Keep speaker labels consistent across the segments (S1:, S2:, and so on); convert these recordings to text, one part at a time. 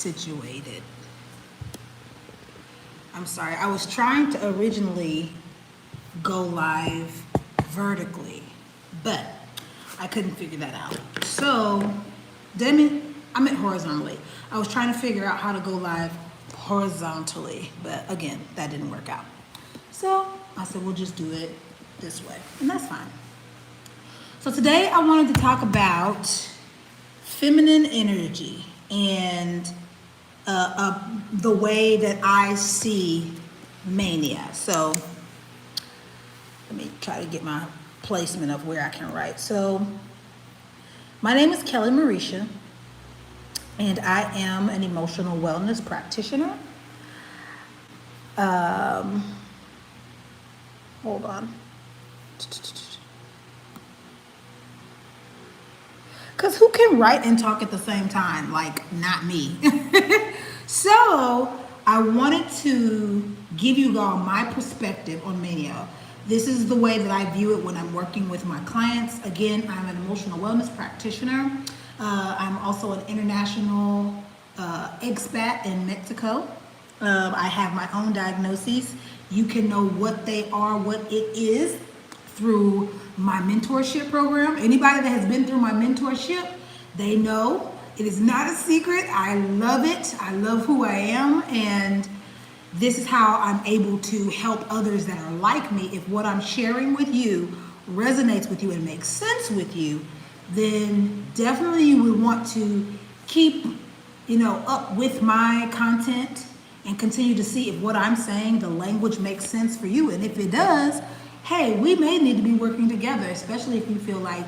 S1: situated. I'm sorry, I was trying to originally go live vertically, but I couldn't figure that out. So, I meant horizontally. I was trying to figure out how to go live horizontally, but again, that didn't work out. So I said, we'll just do it this way, and that's fine. So today I wanted to talk about feminine energy and the way that I see Mania. So let me try to get my placement of where I can write. So my name is Kelly Marisha, and I am an emotional wellness practitioner. Hold on. Because who can write and talk at the same time? Like, not me. So I wanted to give you all my perspective on Mania. This is the way that I view it when I'm working with my clients. Again, I'm an emotional wellness practitioner. I'm also an international expat in Mexico. I have my own diagnoses. You can know what they are, what it is, through my mentorship program. Anybody that has been through my mentorship, they know it is not a secret. I love it. I love who I am, and this is how I'm able to help others that are like me. If what I'm sharing with you resonates with you and makes sense with you, then definitely you would want to keep, up with my content and continue to see if what I'm saying, the language makes sense for you. And if it does, hey, we may need to be working together, especially if you feel like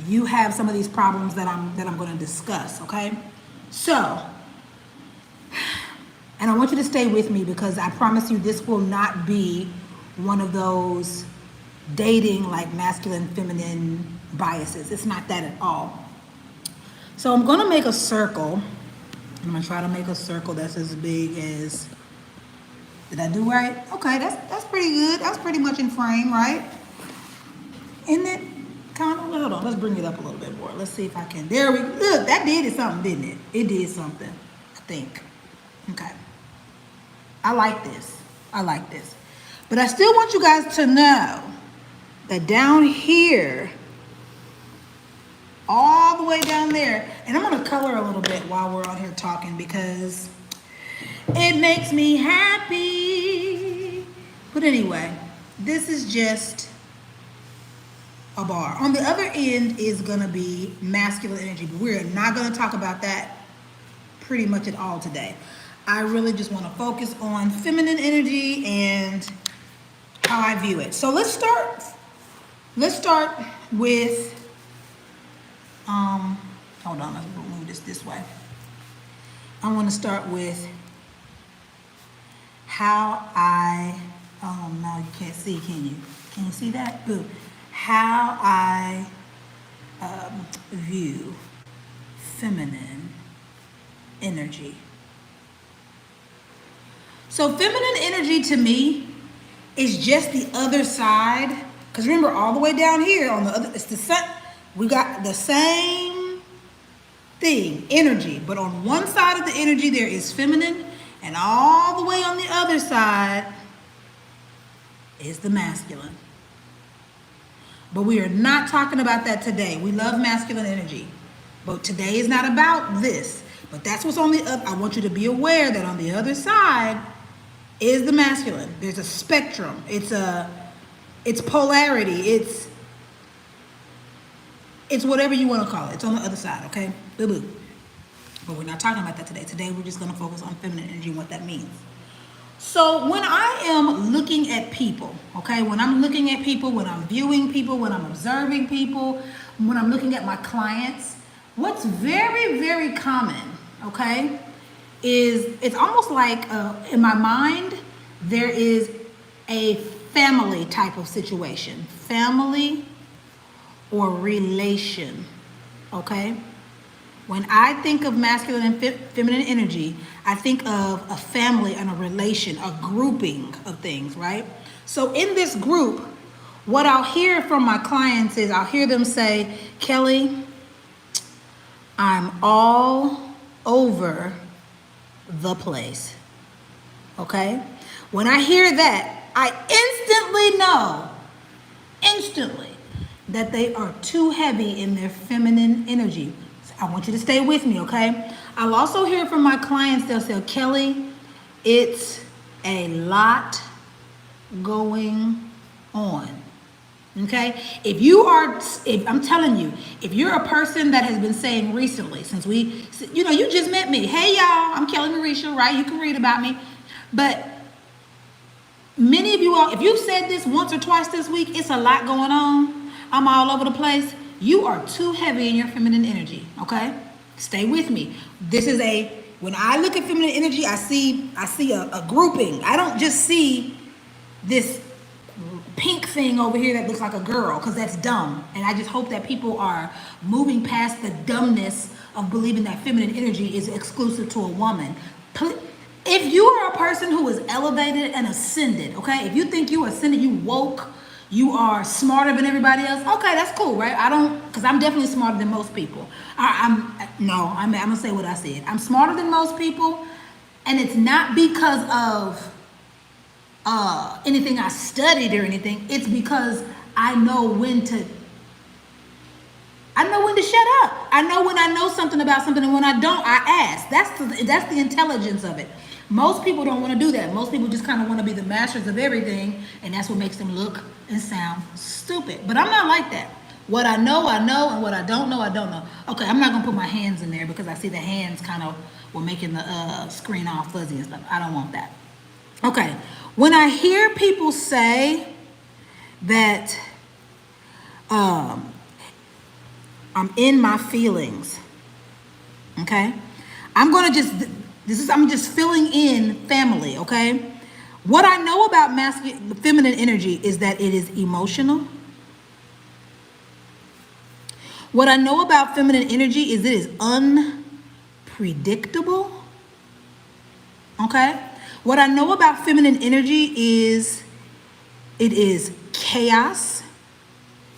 S1: you have some of these problems that I'm going to discuss, okay? So, and I want you to stay with me, because I promise you this will not be one of those dating like masculine, feminine biases. It's not that at all. So I'm going to make a circle. I'm going to try to make a circle that's as big as, did I do right? Okay, that's pretty good. That's pretty much in frame, right? Isn't it kind of? Hold on, let's bring it up a little bit more. Let's see if I can. There we go. Look, that did something, didn't it? It did something, I think. Okay. I like this. I like this. But I still want you guys to know that down here, all the way down there, and I'm going to color a little bit while we're on here talking, because it makes me happy. But anyway, this is just a bar. On the other end is going to be masculine energy, but we're not going to talk about that pretty much at all today. I really just want to focus on feminine energy and how I view it. So let's start with, hold on, let's move this way. I want to start with how no, you can't see, can you? Can you see that? Boo. How I view feminine energy. So feminine energy to me is just the other side. Because remember, all the way down here on the other, it's the same. We got the same thing, energy. But on one side of the energy, there is feminine. And all the way on the other side is the masculine. But we are not talking about that today. We love masculine energy. But today is not about this. But that's what's on the other. I want you to be aware that on the other side is the masculine. There's a spectrum. It's polarity. It's whatever you want to call it. It's on the other side, okay? Boo-boo. But we're not talking about that today. Today we're just going to focus on feminine energy and what that means. So when I am looking at people, okay, when I'm looking at people, when I'm viewing people, when I'm observing people, when I'm looking at my clients, what's very, very common, okay, is it's almost like in my mind, there is a family type of situation. Family or relation, okay? When I think of masculine and feminine energy, I think of a family and a relation, a grouping of things, right? So in this group, what I'll hear from my clients is I'll hear them say, Kelly, I'm all over the place. Okay? When I hear that, I instantly, that they are too heavy in their feminine energy. I want you to stay with me, okay? I'll also hear from my clients, they'll say, Kelly, it's a lot going on. Okay, if I'm telling you, if you're a person that has been saying recently, since you just met me, hey y'all, I'm Kelly Marisha, right? You can read about me, but many of you all, if you've said this once or twice this week, it's a lot going on. I'm all over the place. You are too heavy in your feminine energy. Okay, stay with me. When I look at feminine energy, I see a grouping. I don't just see this pink thing over here that looks like a girl, because that's dumb. And I just hope that people are moving past the dumbness of believing that feminine energy is exclusive to a woman. If you are a person who is elevated and ascended, okay, if you think you ascended, you woke, you are smarter than everybody else, okay, that's cool, right? Because I'm definitely smarter than most people. I'm gonna say what I said. I'm smarter than most people, and it's not because of anything I studied or anything. It's because I know when to shut up. I know when I know something about something, and when I don't, I ask. That's the intelligence of it. Most people don't want to do that. Most people just kind of want to be the masters of everything, and that's what makes them look and sound stupid. But I'm not like that. What I know, and what I don't know, I don't know. Okay, I'm not gonna put my hands in there because I see the hands kind of were making the screen all fuzzy and stuff. I don't want that. Okay, when I hear people say that I'm in my feelings, okay, I'm just filling in family, okay? What I know about feminine energy is that it is emotional. What I know about feminine energy is it is unpredictable, okay? What I know about feminine energy is it is chaos.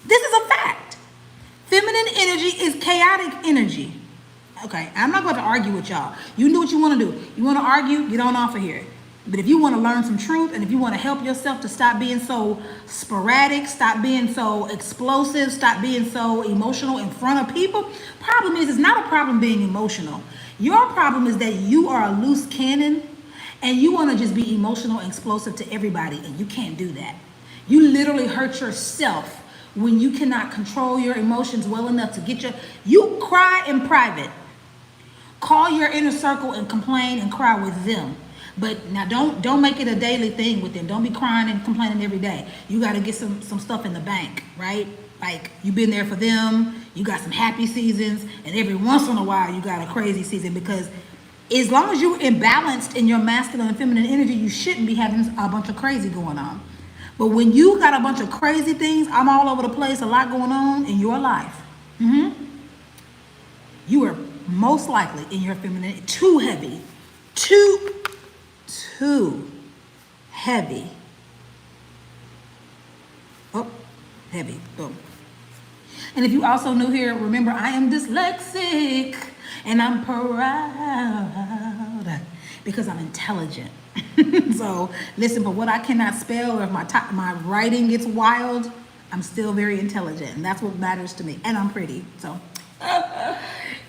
S1: This is a fact. Feminine energy is chaotic energy. Okay, I'm not going to argue with y'all. You do what you want to do. You want to argue, get on off of here. But if you want to learn some truth, and if you want to help yourself to stop being so sporadic, stop being so explosive, stop being so emotional in front of people, problem is, it's not a problem being emotional. Your problem is that you are a loose cannon, and you want to just be emotional and explosive to everybody, and you can't do that. You literally hurt yourself when you cannot control your emotions well enough to you cry in private. Call your inner circle and complain and cry with them. But now don't make it a daily thing with them. Don't be crying and complaining every day. You got to get some stuff in the bank, right? Like, you've been there for them. You got some happy seasons, and every once in a while you got a crazy season, because as long as you're imbalanced in your masculine and feminine energy, you shouldn't be having a bunch of crazy going on. But when you got a bunch of crazy things, I'm all over the place, a lot going on in your life, you are most likely in your feminine, too heavy, too heavy. Oh, heavy, boom. And if you also new here, remember I am dyslexic, and I'm proud because I'm intelligent. So listen, but what I cannot spell, or if my writing gets wild, I'm still very intelligent, and that's what matters to me. And I'm pretty. So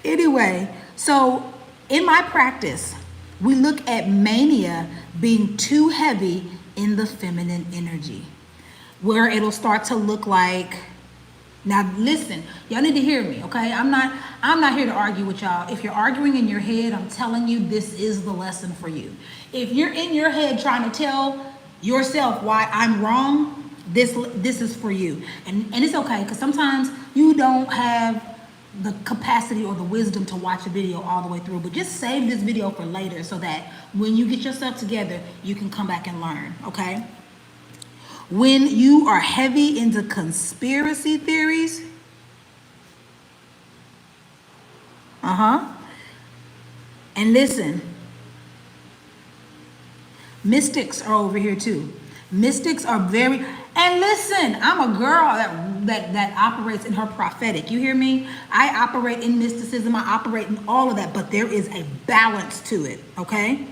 S1: anyway, so in my practice, we look at mania being too heavy in the feminine energy, where it'll start to look like, now listen, y'all need to hear me, okay? I'm not here to argue with y'all. If you're arguing in your head, I'm telling you, this is the lesson for you. If you're in your head trying to tell yourself why I'm wrong, this is for you. And it's okay, because sometimes you don't have the capacity or the wisdom to watch a video all the way through, but just save this video for later so that when you get yourself together, you can come back and learn, okay? When you are heavy into conspiracy theories, and listen, mystics are over here too. Mystics are And listen, I'm a girl that operates in her prophetic. You hear me? I operate in mysticism. I operate in all of that, but there is a balance to it. Okay,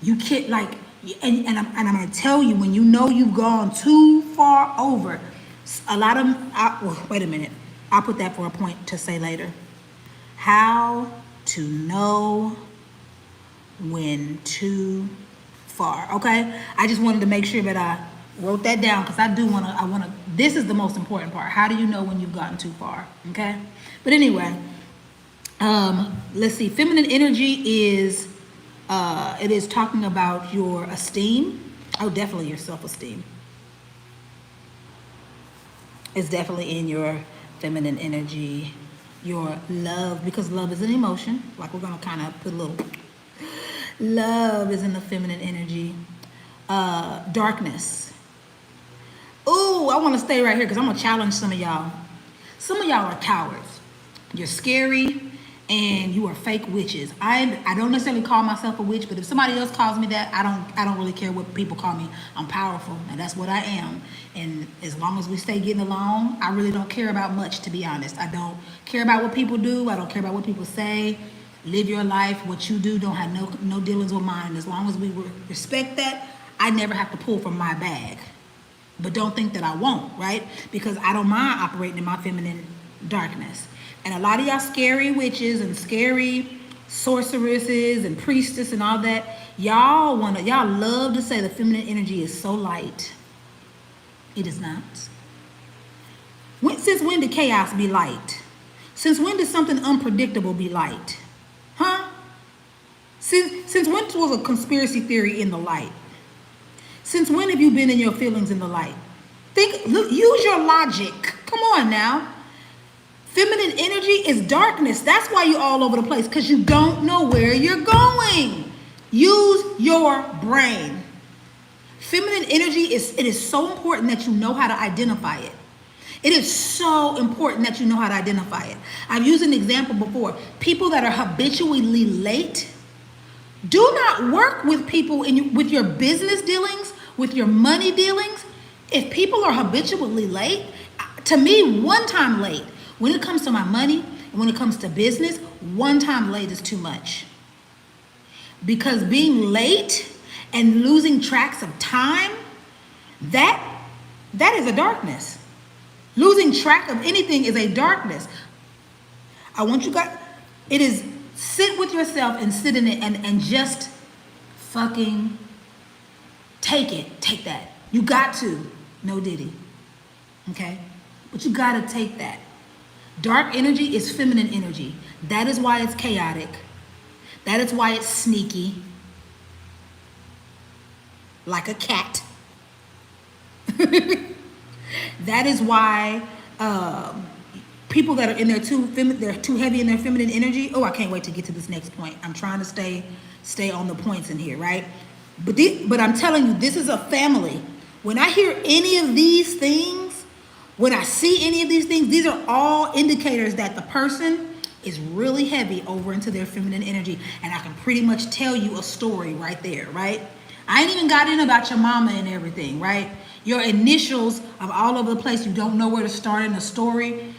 S1: you can't like, and I'm gonna tell you when you know you've gone too far over. A lot of wait a minute. I'll put that for a point to say later. How to know when too far. Okay, I just wanted to make sure that I wrote that down because I do want to. I want to. This is the most important part. How do you know when you've gotten too far? Okay, but anyway, let's see. Feminine energy is it is talking about your esteem. Oh, definitely your self-esteem. It's definitely in your feminine energy, your love, because love is an emotion. Like we're gonna kind of put a little love is in the feminine energy. Darkness. Ooh, I want to stay right here because I'm gonna challenge some of y'all. Some of y'all are cowards. You're scary and you are fake witches. I don't necessarily call myself a witch, but if somebody else calls me that, I don't really care what people call me. I'm powerful, and that's what I am. And as long as we stay getting along, I really don't care about much, to be honest. I don't care about what people do. I don't care about what people say. Live your life. What you do don't have no dealings with mine. And as long as we respect that, I never have to pull from my bag. But don't think that I won't, right? Because I don't mind operating in my feminine darkness. And a lot of y'all scary witches and scary sorceresses and priestess and all that, y'all love to say the feminine energy is so light. It is not. Since when did chaos be light? Since when did something unpredictable be light? Huh? Since when was a conspiracy theory in the light? Since when have you been in your feelings in the light? Look, use your logic. Come on now. Feminine energy is darkness. That's why you're all over the place, because you don't know where you're going. Use your brain. Feminine energy it is so important that you know how to identify it. It is so important that you know how to identify it. I've used an example before. People that are habitually late, do not work with people with your business dealings, with your money dealings. If people are habitually late, to me, one time late, when it comes to my money, and when it comes to business, one time late is too much. Because being late and losing tracks of time, that is a darkness. Losing track of anything is a darkness. I want you guys, it is sit with yourself and sit in it and just fucking take it. Take that. You got to. No diddy. Okay? But you got to take that. Dark energy is feminine energy. That is why it's chaotic. That is why it's sneaky. Like a cat. That is why people that are in their they're too heavy in their feminine energy. Oh, I can't wait to get to this next point. I'm trying to stay on the points in here, right? But I'm telling you, this is a family. When I hear any of these things, when I see any of these things, these are all indicators that the person is really heavy over into their feminine energy. And I can pretty much tell you a story right there, right? I ain't even got in about your mama and everything, right? Your initials are all over the place. You don't know where to start in a story.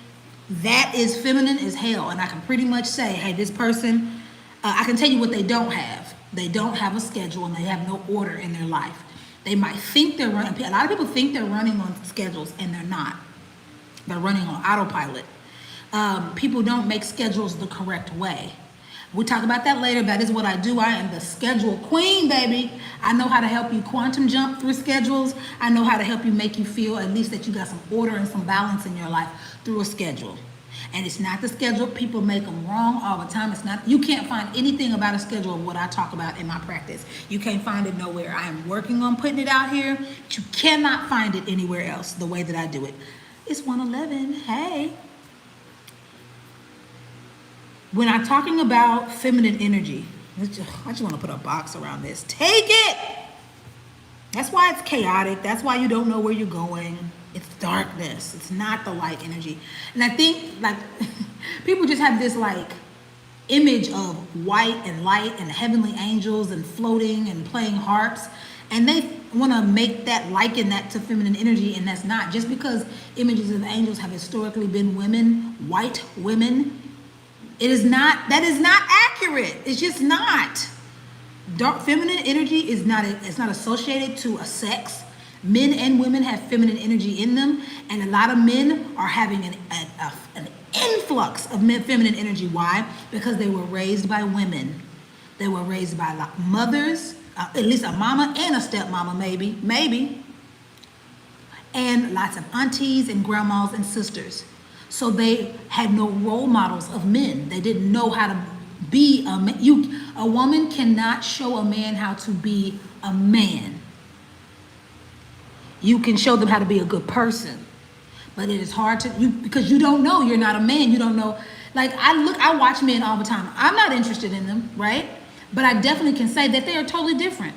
S1: That is feminine as hell. And I can pretty much say, hey, this person, I can tell you what they don't have. They don't have a schedule and they have no order in their life. They might think they're running. A lot of people think they're running on schedules and they're not. They're running on autopilot. People don't make schedules the correct way. We'll talk about that later. That is what I do. I am the schedule queen, baby. I know how to help you quantum jump through schedules. I know how to help you make you feel at least that you got some order and some balance in your life through a schedule. And it's not the schedule. People make them wrong all the time. It's not. You can't find anything about a schedule of what I talk about in my practice. You can't find it nowhere. I am working on putting it out here, but you cannot find it anywhere else the way that I do it. It's 111. Hey. When I'm talking about feminine energy, I just want to put a box around this. Take it. That's why it's chaotic. That's why you don't know where you're going. It's darkness. It's not the light energy. And I think like people just have this like image of white and light and heavenly angels and floating and playing harps. And want to make that, liken that to feminine energy, and that's not. Just because images of angels have historically been women, white women, it is not, that is not accurate. It's just not. Dark feminine energy is not, it's not associated to a sex. Men and women have feminine energy in them, and a lot of men are having an influx of feminine energy. Why? Because they were raised by women. They were raised by mothers, at least a mama and a stepmama, maybe, and lots of aunties and grandmas and sisters. So they had no role models of men. They didn't know how to be a man. A woman cannot show a man how to be a man. You can show them how to be a good person, but it is hard to, because you don't know, you're not a man. You don't know. Like I watch men all the time. I'm not interested in them, right? But I definitely can say that they are totally different.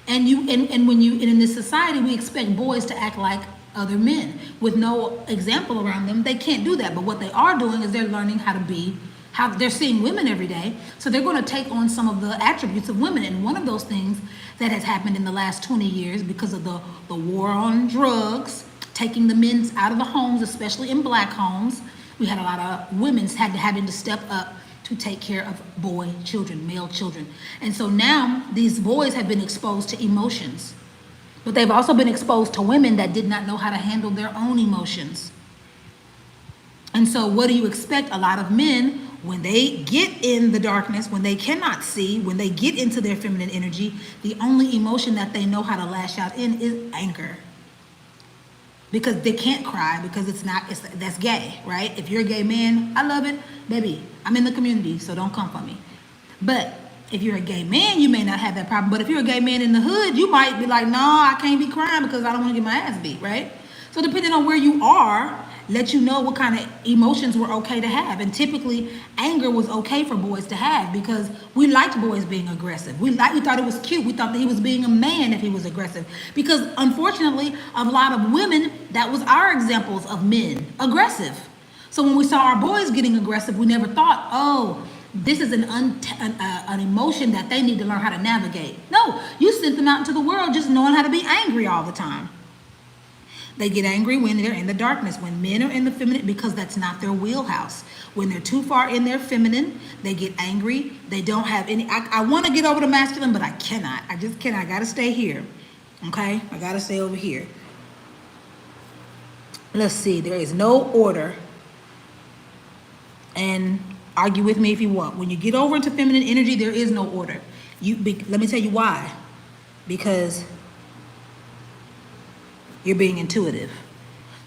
S1: And in this society, we expect boys to act like other men with no example around them. They can't do that. But what they are doing is they're learning how to be, how they're seeing women every day. So they're going to take on some of the attributes of women. And one of those things that has happened in the last 20 years because of the war on drugs, taking the men out of the homes, especially in black homes, we had a lot of women having to step up to take care of male children. And so now these boys have been exposed to emotions, but they've also been exposed to women that did not know how to handle their own emotions. And so what do you expect? A lot of men, when they get in the darkness, when they cannot see, when they get into their feminine energy, the only emotion that they know how to lash out in is anger. Because they can't cry, because that's gay, right? If you're a gay man, I love it, baby. I'm in the community, so don't come for me. But if you're a gay man, you may not have that problem. But if you're a gay man in the hood, you might be like, no, I can't be crying because I don't want to get my ass beat, right? So depending on where you are, let you know what kind of emotions were okay to have. And typically, anger was okay for boys to have because we liked boys being aggressive. We thought it was cute. We thought that he was being a man if he was aggressive. Because unfortunately, a lot of women, that was our examples of men, aggressive. So when we saw our boys getting aggressive, we never thought, oh, this is an emotion that they need to learn how to navigate. No, you sent them out into the world just knowing how to be angry all the time. They get angry when they're in the darkness, when men are in the feminine, because that's not their wheelhouse. When they're too far in their feminine, they get angry. They don't have any, I want to get over the masculine, but I cannot. I just cannot. I got to stay here. Okay? I got to stay over here. Let's see. There is no order. And argue with me if you want. When you get over into feminine energy, there is no order. Let me tell you why. Because you're being intuitive.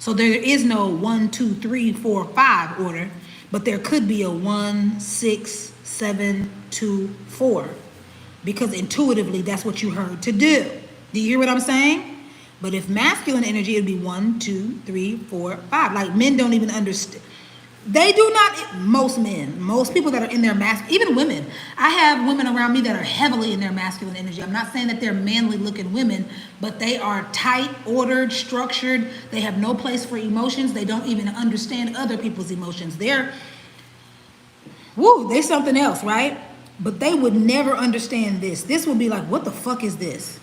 S1: So there is no 1, 2, 3, 4, 5 order, but there could be a 1, 6, 7, 2, 4, because intuitively that's what you heard to do. Do you hear what I'm saying? But if masculine energy, it'd be 1, 2, 3, 4, 5. Like men don't even understand. They do not, most men, most people that are in their even women. I have women around me that are heavily in their masculine energy. I'm not saying that they're manly looking women, but they are tight, ordered, structured. They have no place for emotions. They don't even understand other people's emotions. They're something else, right? But they would never understand this. This would be like, what the fuck is this?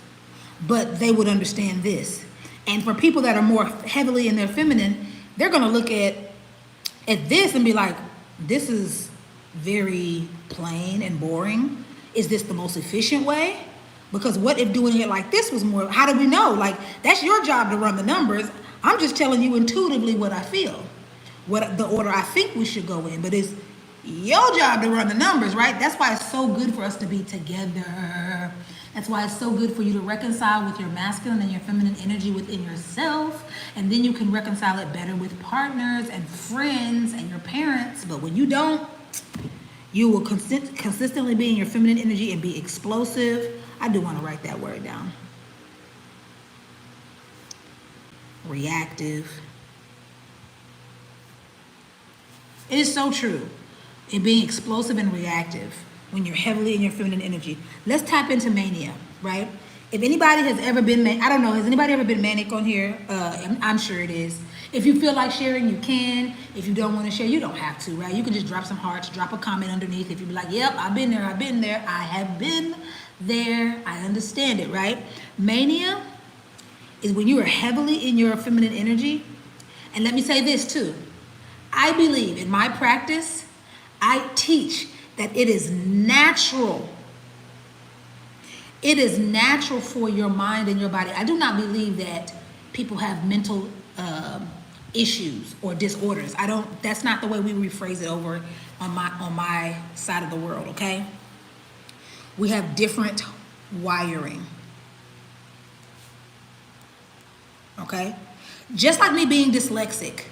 S1: But they would understand this. And for people that are more heavily in their feminine, they're going to look at this and be like, this is very plain and boring. Is this the most efficient way? Because what if doing it like this was more, how do we know? Like, that's your job to run the numbers. I'm just telling you intuitively what I feel, what the order I think we should go in, but it's your job to run the numbers, right? That's why it's so good for us to be together. That's why it's so good for you to reconcile with your masculine and your feminine energy within yourself. And then you can reconcile it better with partners and friends and your parents. But when you don't, you will consistently be in your feminine energy and be explosive. I do want to write that word down. Reactive. It is so true. In being explosive and reactive when you're heavily in your feminine energy. Let's tap into mania, right? If anybody has ever been, I don't know, has anybody ever been manic on here? I'm sure it is. If you feel like sharing, you can. If you don't want to share, you don't have to, right? You can just drop some hearts, drop a comment underneath. If you be like, yep, I've been there, I have been there, I understand it, right? Mania is when you are heavily in your feminine energy. And let me say this too. I believe in my practice, I teach that it is natural. It is natural for your mind and your body. I do not believe that people have mental issues or disorders. That's not the way we rephrase it over on my side of the world, okay? We have different wiring. Okay? Just like me being dyslexic,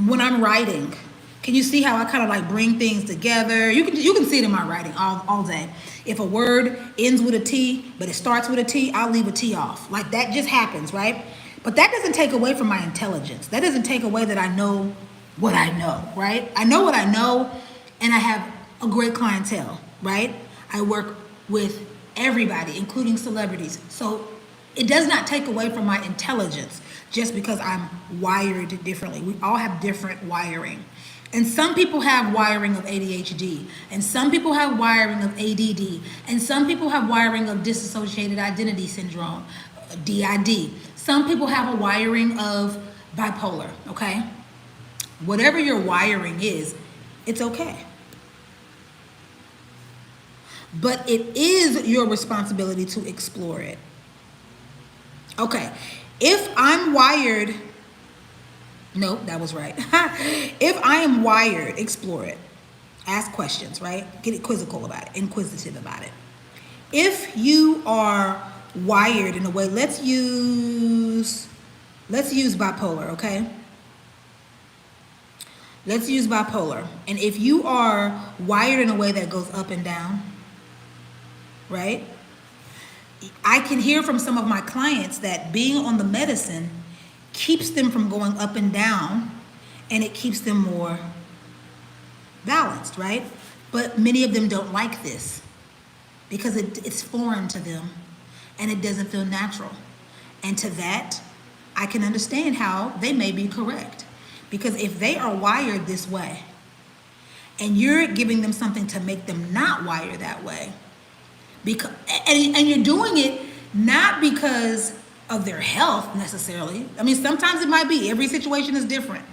S1: when I'm writing, can you see how I kind of like bring things together? You can see it in my writing all day. If a word ends with a T, but it starts with a T, I'll leave a T off. Like that just happens, right? But that doesn't take away from my intelligence. That doesn't take away that I know what I know, right? I know what I know, and I have a great clientele, right? I work with everybody, including celebrities. So it does not take away from my intelligence just because I'm wired differently. We all have different wiring. And some people have wiring of ADHD, and some people have wiring of ADD, and some people have wiring of dissociated identity syndrome, DID. Some people have a wiring of bipolar, okay? Whatever your wiring is, it's okay. But it is your responsibility to explore it. Okay, if I'm wired, nope, that was right. If I am wired, explore it. Ask questions, right? Get quizzical about it, inquisitive about it. If you are wired in a way, let's use bipolar, okay? Let's use bipolar. And if you are wired in a way that goes up and down, right? I can hear from some of my clients that being on the medicine keeps them from going up and down, and it keeps them more balanced, right? But many of them don't like this because it's foreign to them and it doesn't feel natural. And to that, I can understand how they may be correct. Because if they are wired this way and you're giving them something to make them not wire that way, and you're doing it not because of their health necessarily. I mean, sometimes it might be. Every situation is different.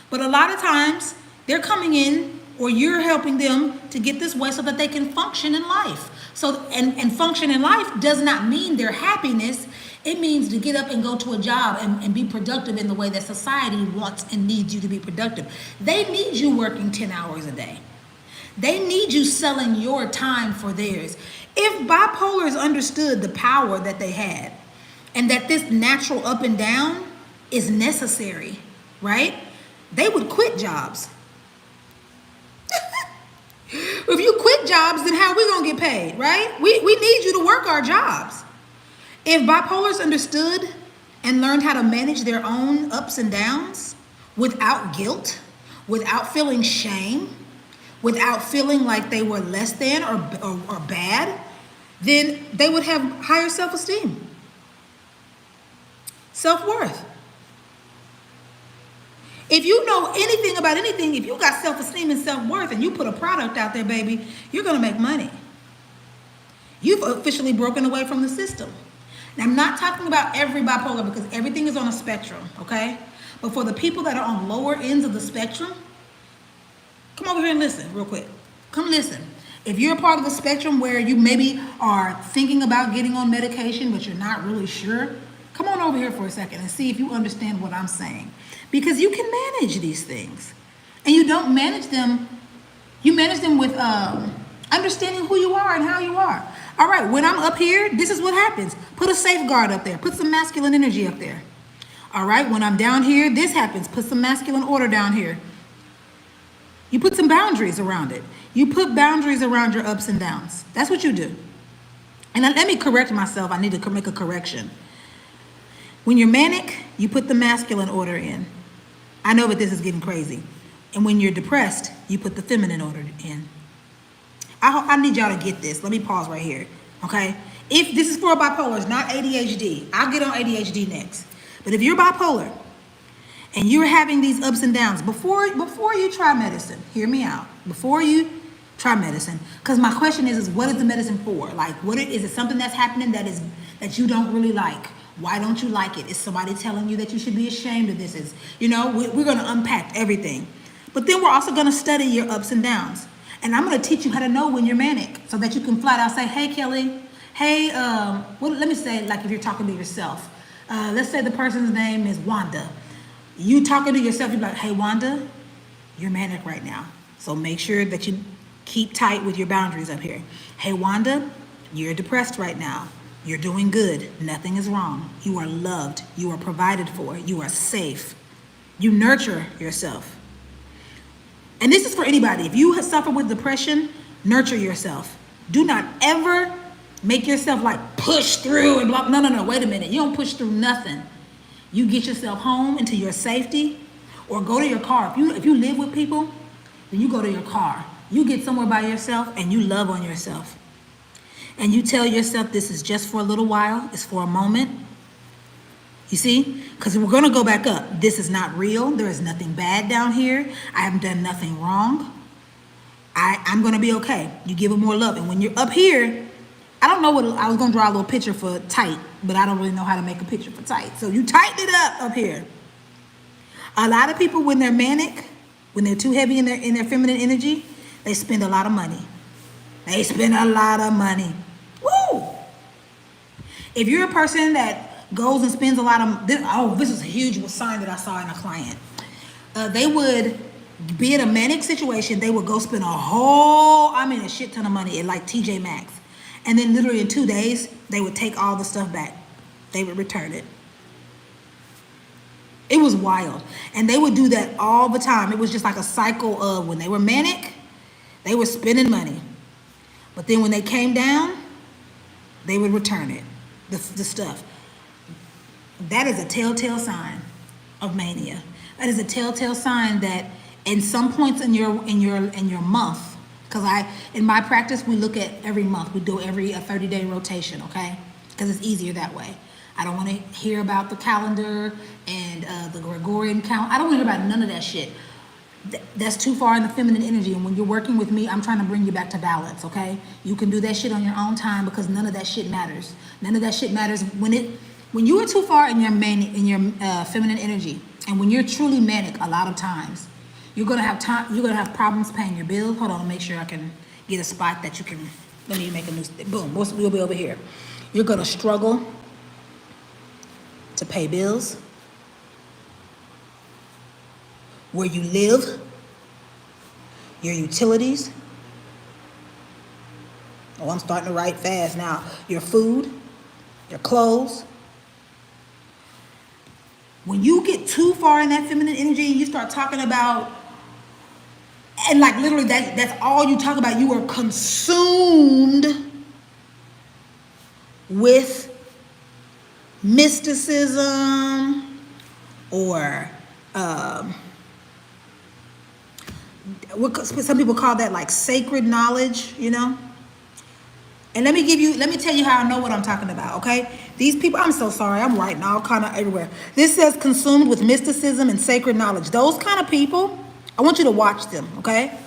S1: But a lot of times they're coming in or you're helping them to get this way so that they can function in life. So, and function in life does not mean their happiness. It means to get up and go to a job and be productive in the way that society wants and needs you to be productive. They need you working 10 hours a day. They need you selling your time for theirs. If bipolars understood the power that they had and that this natural up and down is necessary, right? They would quit jobs. If you quit jobs, then how are we going to get paid, right? We need you to work our jobs. If bipolars understood and learned how to manage their own ups and downs without guilt, without feeling shame, without feeling like they were less than or bad, then they would have higher self-esteem, self-worth. If you know anything about anything, if you got self-esteem and self-worth and you put a product out there, baby, you're going to make money. You've officially broken away from the system. Now, I'm not talking about every bipolar because everything is on a spectrum, okay? But for the people that are on lower ends of the spectrum, come over here and listen real quick. Come listen. If you're a part of the spectrum where you maybe are thinking about getting on medication, but you're not really sure, come on over here for a second and see if you understand what I'm saying. Because you can manage these things. And you don't manage them, you manage them with understanding who you are and how you are. All right, when I'm up here, this is what happens. Put a safeguard up there. Put some masculine energy up there. All right, when I'm down here, this happens. Put some masculine order down here. You put some boundaries around it. You put boundaries around your ups and downs. That's what you do. And let me correct myself. I need to make a correction. When you're manic, you put the masculine order in. I know, but this is getting crazy. And when you're depressed, you put the feminine order in. I need y'all to get this. Let me pause right here, okay? If this is for bipolars, not ADHD, I'll get on ADHD next. But if you're bipolar and you're having these ups and downs, before you try medicine, hear me out. Before you try medicine, because my question is what is the medicine for? Like, is it something that's happening that you don't really like? Why don't you like it? Is somebody telling you that you should be ashamed of this? We're going to unpack everything. But then we're also going to study your ups and downs. And I'm going to teach you how to know when you're manic so that you can flat out say, hey, Kelly, hey, let me say, like if you're talking to yourself. Let's say the person's name is Wanda. You talking to yourself, you're like, hey, Wanda, you're manic right now. So make sure that you keep tight with your boundaries up here. Hey, Wanda, you're depressed right now. You're doing good. Nothing is wrong. You are loved. You are provided for. You are safe. You nurture yourself. And this is for anybody. If you suffer with depression, nurture yourself. Do not ever make yourself like push through and blah. No. Wait a minute. You don't push through nothing. You get yourself home into your safety, or go to your car. If you live with people, then you go to your car. You get somewhere by yourself and you love on yourself. And you tell yourself this is just for a little while. It's for a moment. You see? Because we're going to go back up. This is not real. There is nothing bad down here. I haven't done nothing wrong. I'm going to be okay. You give it more love. And when you're up here, I don't know what, I was going to draw a little picture for tight, but I don't really know how to make a picture for tight. So you tighten it up here. A lot of people, when they're manic, when they're too heavy in their feminine energy, they spend a lot of money. They spend a lot of money. Woo! If you're a person that goes and spends a lot of, this is a huge sign that I saw in a client. They would be in a manic situation. They would go spend a shit ton of money at like TJ Maxx. And then literally in 2 days, they would take all the stuff back. They would return it. It was wild. And they would do that all the time. It was just like a cycle of when they were manic, they were spending money. But then when they came down, they would return it, the stuff. That is a telltale sign of mania. That is a telltale sign that in some points in your month, because in my practice we look at every month. We do a 30-day rotation, okay? Because it's easier that way. I don't want to hear about the calendar and the Gregorian count. I don't want to hear about none of that shit. That's too far in the feminine energy. And when you're working with me, I'm trying to bring you back to balance, okay? You can do that shit on your own time, because none of that shit matters. None of that shit matters when you are too far in your feminine energy, and when you're truly manic. A lot of times, you're gonna have problems paying your bills. Hold on, make sure I can get a spot that you can. Let me make a new. Boom. We'll be over here. You're gonna struggle to pay bills, where you live, your utilities. Oh, I'm starting to write fast now. Your food, your clothes. When you get too far in that feminine energy and you start talking about, and like literally that's all you talk about, you are consumed with mysticism or what some people call that like sacred knowledge, And let me tell you how I know what I'm talking about, okay? These people, I'm so sorry, I'm writing all kind of everywhere. This says consumed with mysticism and sacred knowledge. Those kind of people, I want you to watch them, okay?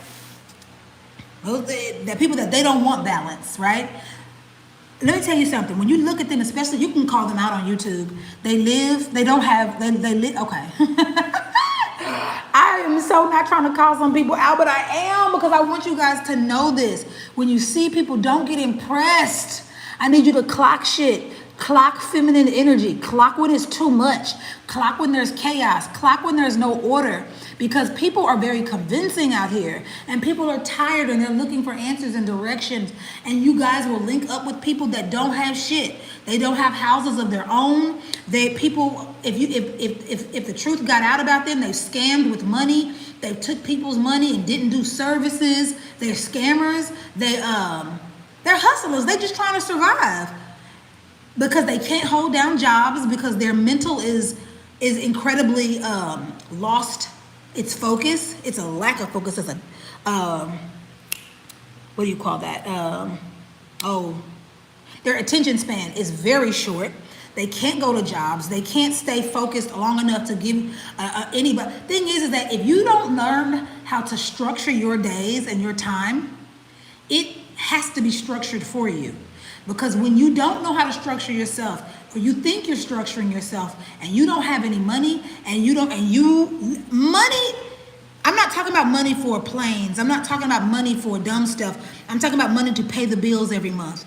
S1: They're people that they don't want balance, right? Let me tell you something. When you look at them, especially, you can call them out on YouTube. They live, okay. I am so not trying to call some people out, but I am, because I want you guys to know this. When you see people, don't get impressed. I need you to clock shit. Clock feminine energy. Clock when it's too much. Clock when there's chaos. Clock when there's no order. Because people are very convincing out here, and people are tired and they're looking for answers and directions. And you guys will link up with people that don't have shit. They don't have houses of their own. If the truth got out about them, they've scammed with money. They took people's money and didn't do services. They're scammers. They're hustlers. They're just trying to survive because they can't hold down jobs, because their mental is incredibly lost its focus. It's a lack of focus. It's what do you call that? Their attention span is very short. They can't go to jobs. They can't stay focused long enough to give anybody. Thing is that if you don't learn how to structure your days and your time, it has to be structured for you. Because when you don't know how to structure yourself, or you think you're structuring yourself, and you don't have any money, money, I'm not talking about money for planes. I'm not talking about money for dumb stuff. I'm talking about money to pay the bills every month,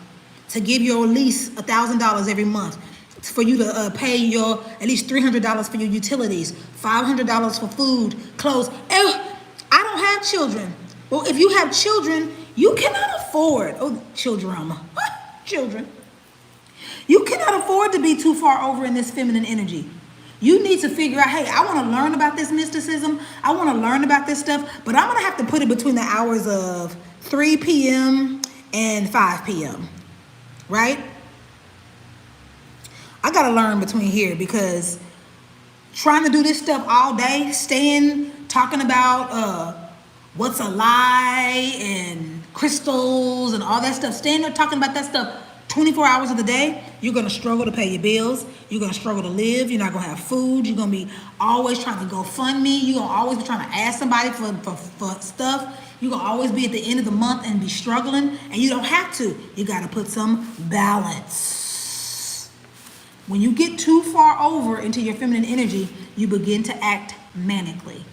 S1: to give your lease $1,000 every month, for you to pay your at least $300 for your utilities, $500 for food, clothes. I don't have children. Well, if you have children, you cannot afford, children. You cannot afford to be too far over in this feminine energy. You need to figure out, hey, I want to learn about this mysticism. I want to learn about this stuff, but I'm going to have to put it between the hours of 3 p.m. and 5 p.m., right? I got to learn between here, because trying to do this stuff all day, talking about what's a lie and crystals and all that stuff, staying there talking about that stuff 24 hours of the day, you're going to struggle to pay your bills. You're going to struggle to live. You're not going to have food. You're going to be always trying to go fund me. You're going to always be trying to ask somebody for stuff. You're going to always be at the end of the month and be struggling, and you don't have to. You got to put some balance. When you get too far over into your feminine energy, you begin to act manically.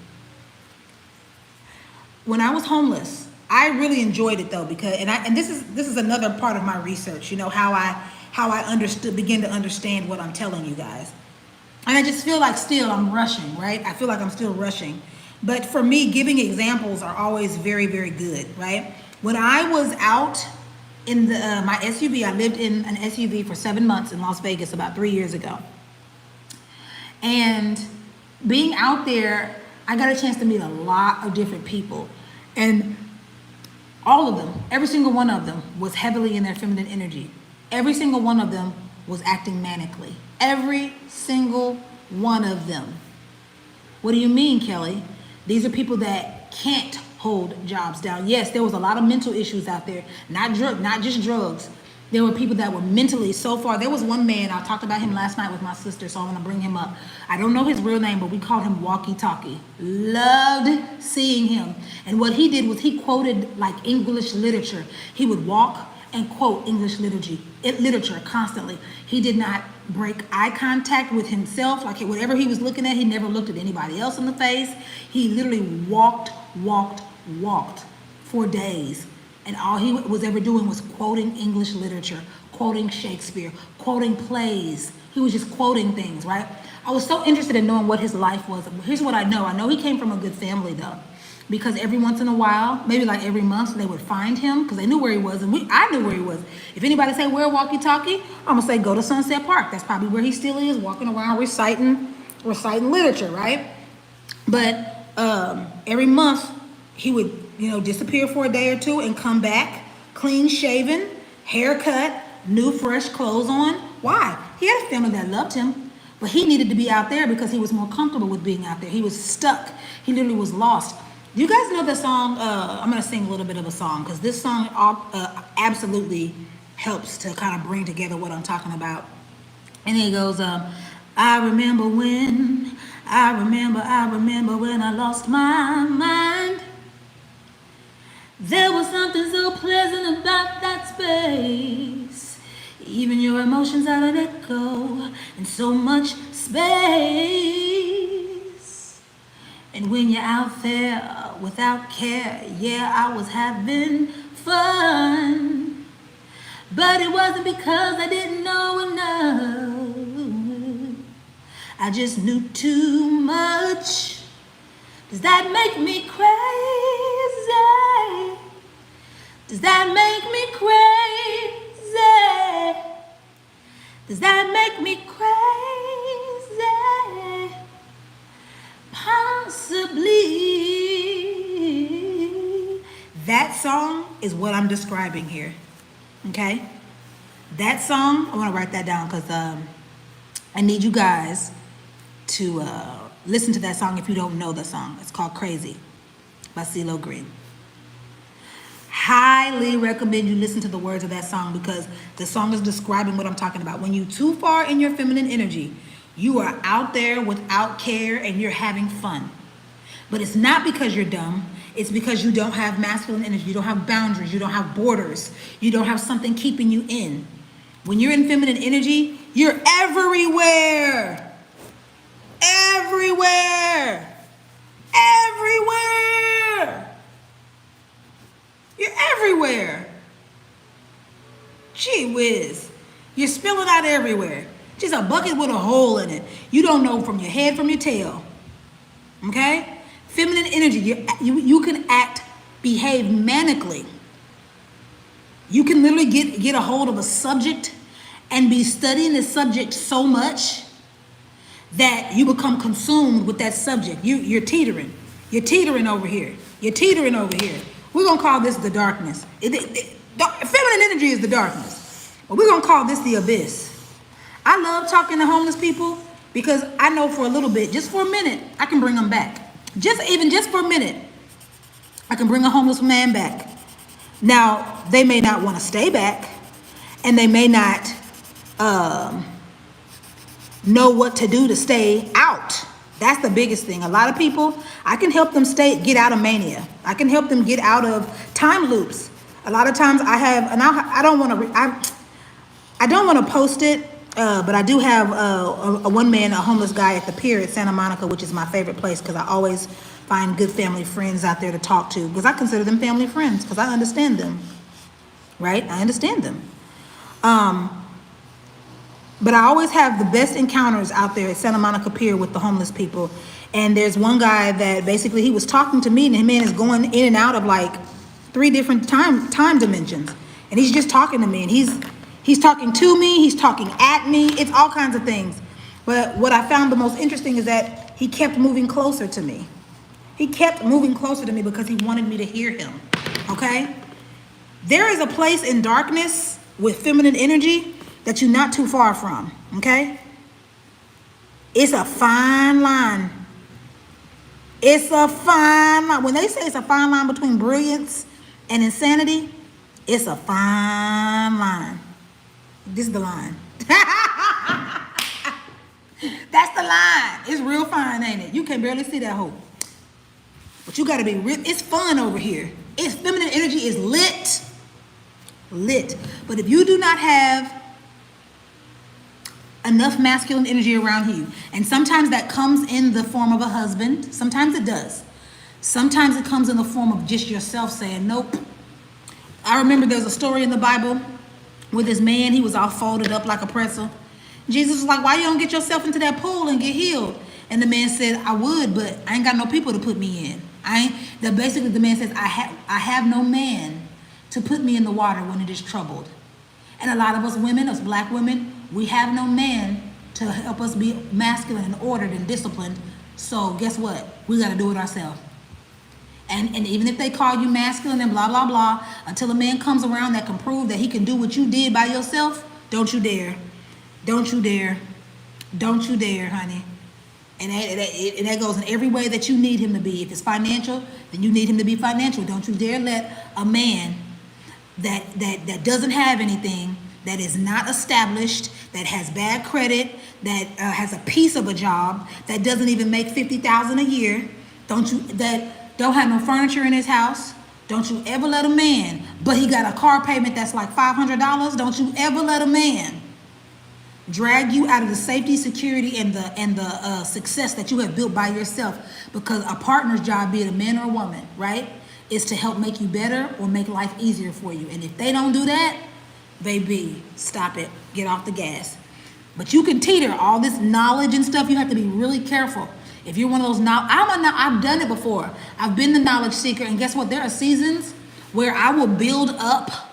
S1: When I was homeless, I really enjoyed it though, because this is another part of my research. You know how I begin to understand what I'm telling you guys, and I just feel like still I'm rushing, right? I feel like I'm still rushing, but for me, giving examples are always very, very good, right? When I was out in my SUV, I lived in an SUV for 7 months in Las Vegas about 3 years ago, and being out there, I got a chance to meet a lot of different people, and all of them, every single one of them was heavily in their feminine energy. Every single one of them was acting manically. Every single one of them. What do you mean, Kelly? These are people that can't hold jobs down. Yes, there was a lot of mental issues out there, not just drugs. There were people that were mentally so far. There was one man, I talked about him last night with my sister, so I'm going to bring him up. I don't know his real name, but we called him Walkie Talkie. Loved seeing him. And what he did was he quoted like English literature. He would walk and quote English literature constantly. He did not break eye contact with himself. Like whatever he was looking at, he never looked at anybody else in the face. He literally walked for days. And all he was ever doing was quoting English literature, quoting Shakespeare, quoting plays. He was just quoting things, right? I was so interested in knowing what his life was. Here's what I know. I know he came from a good family, though, because every once in a while, maybe like every month, they would find him because they knew where he was, and I knew where he was. If anybody say, where Walkie Talkie? I'm going to say, go to Sunset Park. That's probably where he still is, walking around reciting literature, right? But every month, he would disappear for a day or two and come back, clean shaven, haircut, new fresh clothes on. Why? He had a family that loved him, but he needed to be out there because he was more comfortable with being out there. He was stuck. He literally was lost. Do you guys know the song? I'm going to sing a little bit of a song because this song absolutely helps to kind of bring together what I'm talking about. And it goes, I remember when I lost my mind. There was something so pleasant about that space. Even your emotions had an echo and so much space. And when you're out there without care, yeah, I was having fun. But it wasn't because I didn't know enough. I just knew too much. Does that make me crazy? Does that make me crazy? Does that make me crazy? Possibly. That song is what I'm describing here. Okay? That song, I want to write that down because I need you guys to listen to that song if you don't know the song. It's called Crazy by CeeLo Green. highly recommend you listen to the words of that song because the song is describing what I'm talking about. When you're too far in your feminine energy, you are out there without care and you're having fun. But it's not because you're dumb. It's because you don't have masculine energy. You don't have boundaries. You don't have borders. You don't have something keeping you in. When you're in feminine energy, you're everywhere. Everywhere. Everywhere. You're everywhere. Gee whiz. You're spilling out everywhere. Just a bucket with a hole in it. You don't know from your head from your tail. Okay? Feminine energy. You can behave manically. You can literally get a hold of a subject and be studying the subject so much that you become consumed with that subject. You're teetering. You're teetering over here. You're teetering over here. We're going to call this the darkness. Feminine energy is the darkness. But we're going to call this the abyss. I love talking to homeless people because I know for a little bit, just for a minute, I can bring them back. Just for a minute, I can bring a homeless man back. Now, they may not want to stay back, and they may not know what to do to stay out. That's the biggest thing. A lot of people, I can help them get out of mania. I can help them get out of time loops. A lot of times I have, and I don't want to post it, but I do have a one man, a homeless guy at the pier at Santa Monica, which is my favorite place because I always find good family friends out there to talk to because I consider them family friends because I understand them, right? I understand them. But I always have the best encounters out there at Santa Monica Pier with the homeless people. And there's one guy that basically he was talking to me and the man is going in and out of like 3 different time dimensions. And he's just talking to me and he's talking to me, he's talking at me, it's all kinds of things. But what I found the most interesting is that he kept moving closer to me. He kept moving closer to me because he wanted me to hear him, okay? There is a place in darkness with feminine energy that you're not too far from, okay? It's a fine line. It's a fine line. When they say it's a fine line between brilliance and insanity, it's a fine line. This is the line. That's the line. It's real fine, ain't it? You can barely see that hole. But you gotta be real. It's fun over here. It's feminine energy is lit. Lit. But if you do not have enough masculine energy around you, and sometimes that comes in the form of a husband, sometimes it does. Sometimes it comes in the form of just yourself saying, nope. I remember there's a story in the Bible with this man, he was all folded up like a pretzel. Jesus was like, why you don't get yourself into that pool and get healed? And the man said, I would, but I ain't got no people to put me in. Basically the man says, I have no man to put me in the water when it is troubled. And a lot of us women, us black women, we have no man to help us be masculine and ordered and disciplined. So guess what? We got to do it ourselves. And even if they call you masculine and blah, blah, blah, until a man comes around that can prove that he can do what you did by yourself, don't you dare. Don't you dare. Don't you dare, honey. And that goes in every way that you need him to be. If it's financial, then you need him to be financial. Don't you dare let a man that doesn't have anything, that is not established, that has bad credit, that has a piece of a job, that doesn't even make $50,000 a year, that don't have no furniture in his house. Don't you ever let a man, but he got a car payment that's like $500. Don't you ever let a man drag you out of the safety, security, and the success that you have built by yourself. Because a partner's job, be it a man or a woman, right, is to help make you better or make life easier for you. And if they don't do that, baby, stop it. Get off the gas. But you can teeter all this knowledge and stuff. You have to be really careful. If you're one of those I've done it before. I've been the knowledge seeker, and guess what? There are seasons where I will build up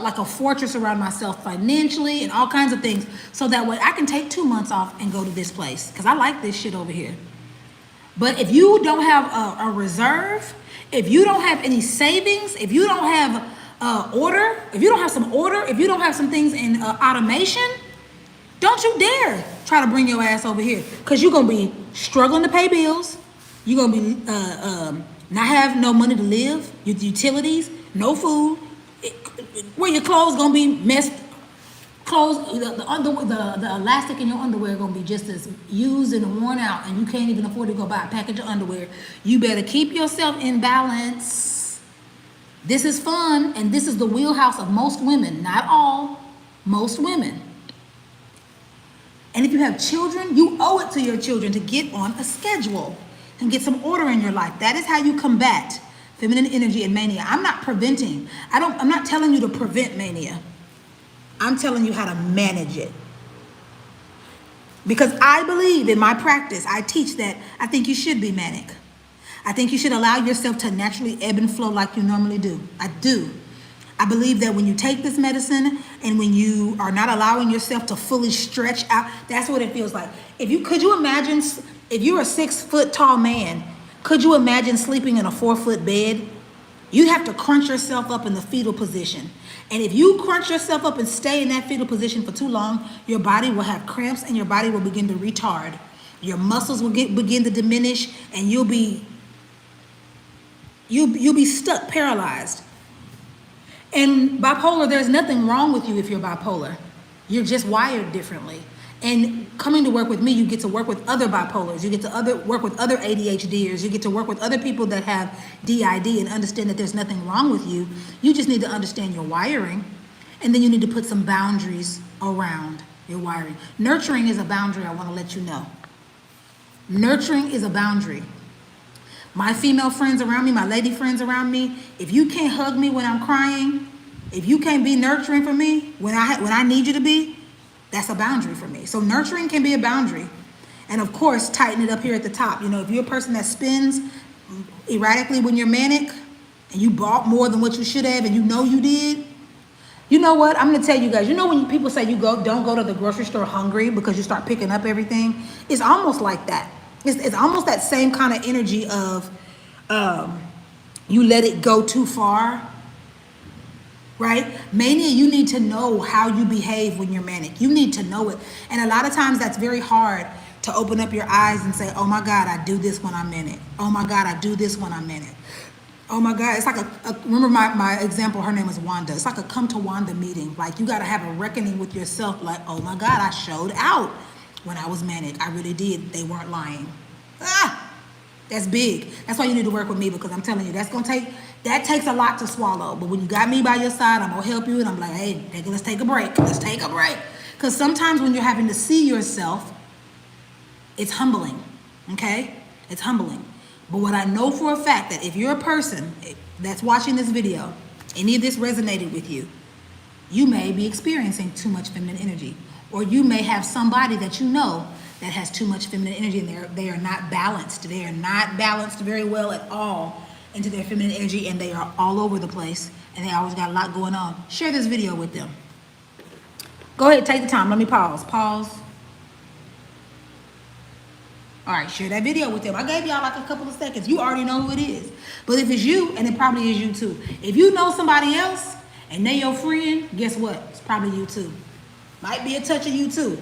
S1: like a fortress around myself financially and all kinds of things, so that way I can take 2 months off and go to this place because I like this shit over here. But if you don't have a reserve, if you don't have any savings, if you don't have order, if you don't have some order, if you don't have some things in automation, don't you dare try to bring your ass over here, because you're going to be struggling to pay bills. You're going to be not have no money to live, your utilities, no food, where your clothes gonna be messed, clothes, the elastic in your underwear gonna be just as used and worn out, and you can't even afford to go buy a package of underwear. You better keep yourself in balance. This is fun, and this is the wheelhouse of most women, not all, most women. And if you have children, you owe it to your children to get on a schedule and get some order in your life. That is how you combat feminine energy and mania. I'm not preventing. I'm not telling you to prevent mania. I'm telling you how to manage it. Because I believe in my practice, I teach that I think you should be manic. I think you should allow yourself to naturally ebb and flow like you normally do. I do. I believe that when you take this medicine and when you are not allowing yourself to fully stretch out, that's what it feels like. Could you imagine, if you're a 6 foot tall man, could you imagine sleeping in a 4 foot bed? You have to crunch yourself up in the fetal position. And if you crunch yourself up and stay in that fetal position for too long, your body will have cramps and your body will begin to retard. Your muscles will begin to diminish, and you'll be stuck, paralyzed. And bipolar, there's nothing wrong with you if you're bipolar. You're just wired differently. And coming to work with me, you get to work with other bipolars. You get to work with other ADHDers. You get to work with other people that have DID and understand that there's nothing wrong with you. You just need to understand your wiring. And then you need to put some boundaries around your wiring. Nurturing is a boundary, I want to let you know. Nurturing is a boundary. My female friends around me, my lady friends around me, if you can't hug me when I'm crying, if you can't be nurturing for me when I need you to be, that's a boundary for me. So nurturing can be a boundary. And of course, tighten it up here at the top. If you're a person that spends erratically when you're manic and you bought more than what you should have and you know you did, you know what? I'm going to tell you guys, when people say don't go to the grocery store hungry because you start picking up everything, it's almost like that. It's almost that same kind of energy of you let it go too far, right? Mania, you need to know how you behave when you're manic. You need to know it. And a lot of times that's very hard to open up your eyes and say, oh my God, I do this when I'm manic. Oh my God, I do this when I'm manic. Oh my God, it's like remember my example, her name is Wanda. It's like a come to Wanda meeting. Like you got to have a reckoning with yourself. Like, oh my God, I showed out when I was manic. I really did. They weren't lying. That's big. That's why you need to work with me, because I'm telling you, that takes a lot to swallow. But when you got me by your side, I'm going to help you. And I'm like, hey, let's take a break. Let's take a break. Because sometimes when you're having to see yourself, it's humbling. Okay? It's humbling. But what I know for a fact, that if you're a person that's watching this video, any of this resonated with you, you may be experiencing too much feminine energy. Or you may have somebody that you know that has too much feminine energy, and they are not balanced. They are not balanced very well at all into their feminine energy, and they are all over the place, and they always got a lot going on. Share this video with them. Go ahead, take the time. Let me pause. Pause. All right, share that video with them. I gave y'all like a couple of seconds. You already know who it is. But if it's you, and it probably is you too. If you know somebody else and they your friend, guess what? It's probably you too. Might be a touch of you too.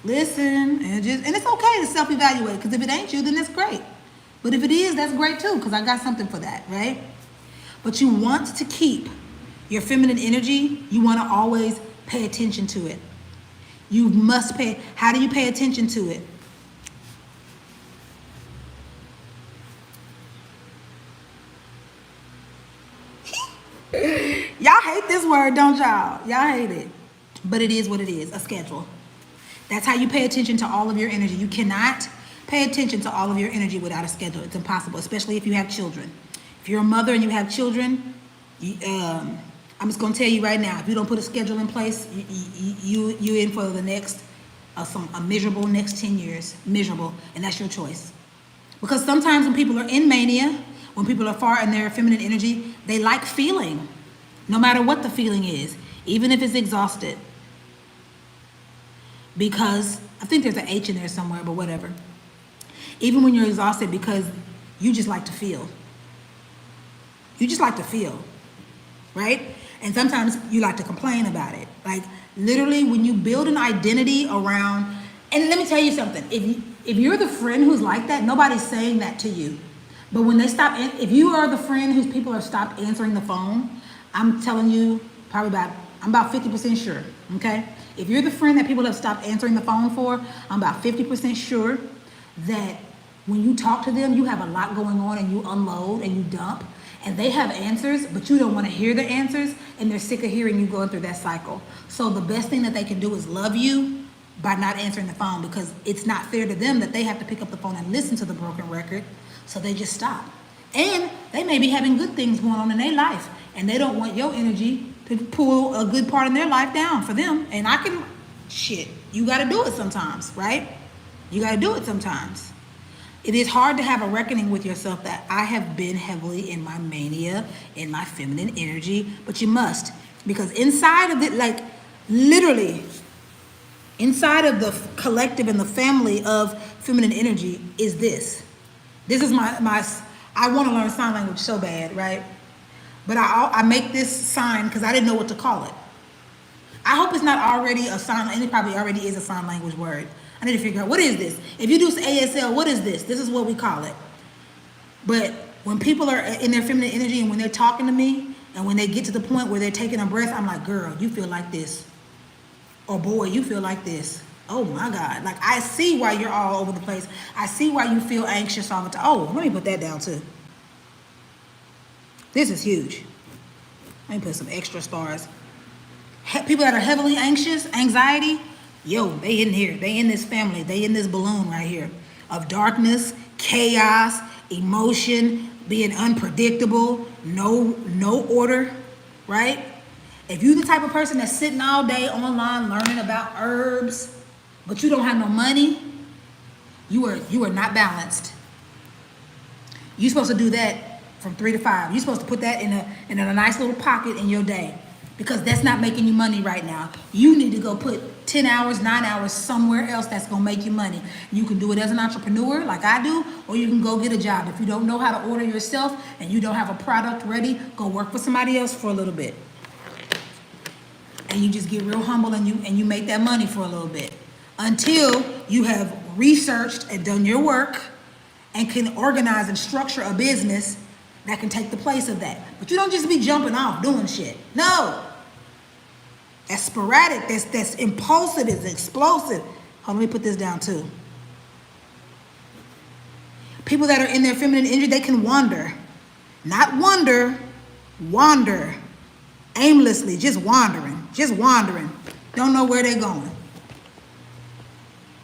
S1: Listen, and it's okay to self-evaluate, because if it ain't you, then that's great. But if it is, that's great too, because I got something for that, right? But you want to keep your feminine energy. You want to always pay attention to it. You must pay. How do you pay attention to it? Y'all hate this word, don't y'all? Y'all hate it. But it is what it is, a schedule. That's how you pay attention to all of your energy. You cannot pay attention to all of your energy without a schedule. It's impossible, especially if you have children. If you're a mother and you have children, I'm just going to tell you right now, if you don't put a schedule in place, you're in for the next, a miserable next 10 years. Miserable, and that's your choice. Because sometimes when people are in mania, when people are far in their feminine energy, they like feeling, no matter what the feeling is, even if it's exhausted. Because, I think there's an H in there somewhere, but whatever. Even when you're exhausted, because you just like to feel. You just like to feel, right? And sometimes you like to complain about it. Like, literally, when you build an identity around, and let me tell you something, if you're the friend who's like that, nobody's saying that to you. But when they stop, if you are the friend whose people are stopped answering the phone, I'm telling you, I'm about 50% sure, okay? If you're the friend that people have stopped answering the phone for, I'm about 50% sure that when you talk to them, you have a lot going on and you unload and you dump, and they have answers, but you don't want to hear the answers, and they're sick of hearing you going through that cycle. So the best thing that they can do is love you by not answering the phone, because it's not fair to them that they have to pick up the phone and listen to the broken record. So they just stop. And they may be having good things going on in their life, and they don't want your energy to pull a good part in their life down for them. And you got to do it sometimes, right? You got to do it sometimes. It is hard to have a reckoning with yourself that I have been heavily in my mania, in my feminine energy, but you must, because inside of it, like literally, inside of the collective and the family of feminine energy is this. This is I want to learn sign language so bad, right? But I make this sign because I didn't know what to call it. I hope it's not already a sign, and it probably already is a sign language word. I need to figure out, what is this? If you do ASL, what is this? This is what we call it. But when people are in their feminine energy and when they're talking to me, and when they get to the point where they're taking a breath, I'm like, girl, you feel like this. Or boy, you feel like this. Oh my God. Like, I see why you're all over the place. I see why you feel anxious all the time. Oh, let me put that down too. This is huge. Let me put some extra stars. People that are heavily anxious, anxiety, they in here. They in this family. They in this balloon right here of darkness, chaos, emotion, being unpredictable, no order, right? If you're the type of person that's sitting all day online learning about herbs, but you don't have no money, you are not balanced. You're supposed to do that from 3 to 5. You're supposed to put that in a nice little pocket in your day, because that's not making you money right now. You need to go put 10 hours, 9 hours somewhere else that's going to make you money. You can do it as an entrepreneur like I do, or you can go get a job. If you don't know how to order yourself and you don't have a product ready, go work for somebody else for a little bit. And you just get real humble and you make that money for a little bit until you have researched and done your work and can organize and structure a business that can take the place of that. But you don't just be jumping off doing shit. No. That's sporadic. That's impulsive. It's explosive. Hold on, let me put this down too. People that are in their feminine energy, they can wander. Not wonder, wander. Aimlessly, just wandering. Don't know where they're going.